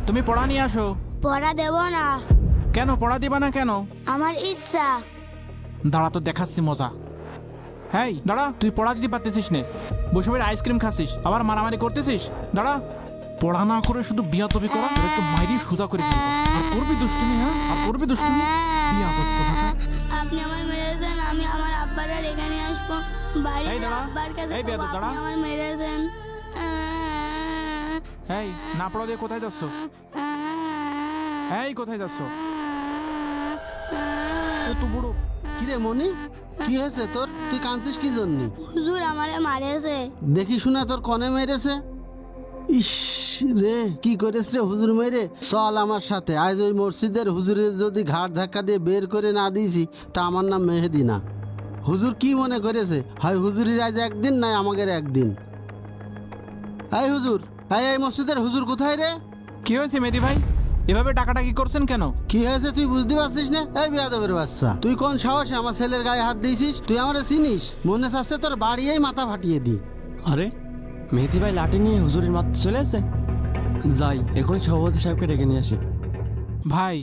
তুমি পড়া নিয়ে আসো। পড়া দেব না। কেন পড়া দিবা না কেন? আমার ইচ্ছা। দাঁড়া তো দেখাচ্ছি মজা। হ্যাঁ দাঁড়া, তুই পড়া দিতে পারতেছিস না, বসে বসে আইসক্রিম খাচ্ছিস, আবার মারামারি করতেছিস। দাঁড়া, পড়া না করে শুধু বিয়াদবি করা, আজকে মাইরি সুদা করে ফেলবো। আর করবি দুষ্টুমি, হ্যাঁ আর করবি দুষ্টুমি। বিয়াদব কোথাকার। আপনি আমার মেরেছেন, আমি আমার আব্বার আর এখানে আসবো। বাড়ি এই দাঁড়া, আব্বার কাছে এই বেয়াদব বলবো, দাঁড়া। আপনি আমার মেরেছেন। এই না পড়া দিয়ে কোথায় যাচ্ছ? এই কোথায় যাচ্ছ? এত বড় কিরে মনি, কি হয়েছে তোর? তুই কাঁদছিস কি জন্য? হুজুর আমারে মারেছে। দেখি শুনে তোর কনে মেরেছে? ইস রে, কি করেছ রে হুজুর মেরে? চল আমার সাথে, আজ ওই মসজিদের হুজুরের যদি ঘাট ধাক্কা দিয়ে বের করে না দিয়েছি তা আমার নাম মেহেদি না। হুজুর কি মনে করেছে, হয় হুজুরের আজ একদিন নাই আমাদের একদিন। এই হুজুর, এই মসজিদের হুজুর কোথায় রে? কি হয়েছে মেহেদী ভাই, এভাবে ডাকাডাকি করছেন কেন? কি হয়েছে তুই বুঝতে পারছিস না? এই বেয়াদবের বাচ্চা, তুই কোন সাহসে আমার ছেলের গায়ে হাত দিয়েছিস? তুই আমারে চিনিস? মনে চাচ্ছে তোর বাড়িয়েই মাথা ফাটিয়ে দি। আরে মেহেদী ভাই লাঠি নিয়ে হুজুরের মারতে চলে এসে। যাই এখন সভাপতি সাহেবকে ডেকে নিয়ে আসি। ভাই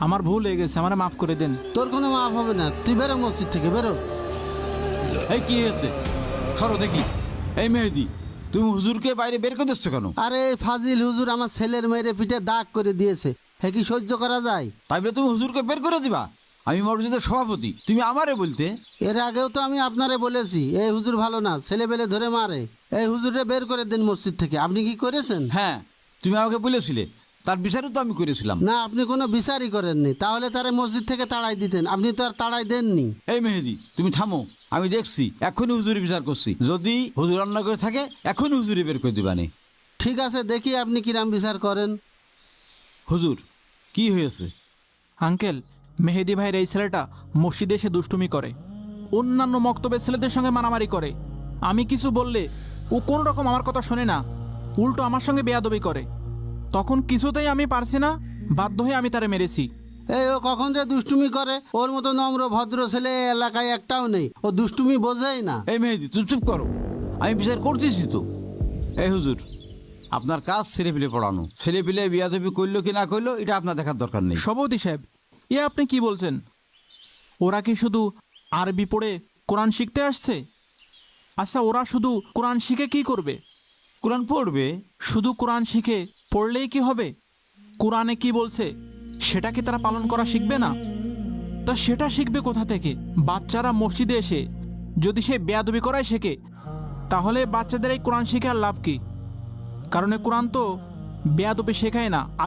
আমার ভুল হয়ে গেছে, আমার মাফ করে দেন। তোর কোনো মাফ হবে না, তুই বেরো মসজিদ থেকে, বেরো। এই কি হয়েছে, সরো দেখি। এই মেহেদি, তুমি হুজুরকে বাইরে বের করে দিচ্ছ কেন? আরে ফাজিল হুজুর আমার ছেলের মেয়েরে পিঠে দাগ করে দিয়েছে, হ্যাঁ কি সহ্য করা যায়? তাই বলে তুমি হুজুরকে বের করে দিবা? আমি মসজিদের সভাপতি, তুমি আমারে বলতে। এর আগেও তো আমি আপনারে বলেছি এই হুজুর ভালো না, ছেলে পেলে ধরে মারে। এই হুজুরে বের করে দিন মসজিদ থেকে। আপনি কি করেছেন? হ্যাঁ, তুমি আমাকে বলেছিলে, তার বিচারও তো আমি করেছিলাম। না, আপনি কোনো বিচারই করেননি, তাহলে তারে মসজিদ থেকে তাড়াই দিতেন। আপনি তো আর তাড়াই দেননি। এই মেহেদি, তুমি থামো, আমি দেখছি, এখনই হুজুরি বিচার করছি। যদি হুজুর রান্না করে থাকে এখনই হুজুরি বের করে দিবানে। ঠিক আছে, দেখি আপনি কিরাম বিচার করেন। হুজুর কি হয়েছে? আঙ্কেল, মেহেদী ভাইয়ের এই ছেলেটা মসজিদে এসে দুষ্টুমি করে, অন্যান্য মক্তবের ছেলেদের সঙ্গে মারামারি করে। আমি কিছু বললে ও কোনো রকম আমার কথা শোনে না, উল্টো আমার সঙ্গে বেয়াদবি করে। তখন কিছুতেই আমি পারছি না, বাধ্য হয়ে আমি তারে মেরেছি। এই ও কখন রে দুষ্টুমি করে? ওর মতো নম্র ভদ্র ছেলে এই এলাকায় একটাও নেই, ও দুষ্টুমি বোঝেই না। এই মেহেদি, তুমি চুপ করো, আমি বিচার করতেছি তো। এই হুজুর, আপনার কাজ ছেলে পিলে পড়ানো। ছেলে পিলে বিয়াদবি করলো কি না করলো এটা আপনার দেখার দরকার নেই। সভাপতি সাহেব, এ আপনি কি বলছেন? ওরা কি শুধু আরবি পড়ে কোরআন শিখতে আসছে? আচ্ছা, ওরা শুধু কোরআন শিখে কি করবে? কোরআন পড়বে। শুধু কোরআন শিখে পড়লেই কি হবে? কোরআনে কি বলছে সেটা কি তারা পালন করা শিখবে না? তা সেটা শিখবে কোথা থেকে? বাচ্চারা মসজিদে এসে যদি সে বেয়াদবি করাই শেখে, তাহলে বাচ্চাদের এই কোরআন শিখে আর লাভ কি? কারণ এ কোরআন তো বেয়াদবি শেখায় না।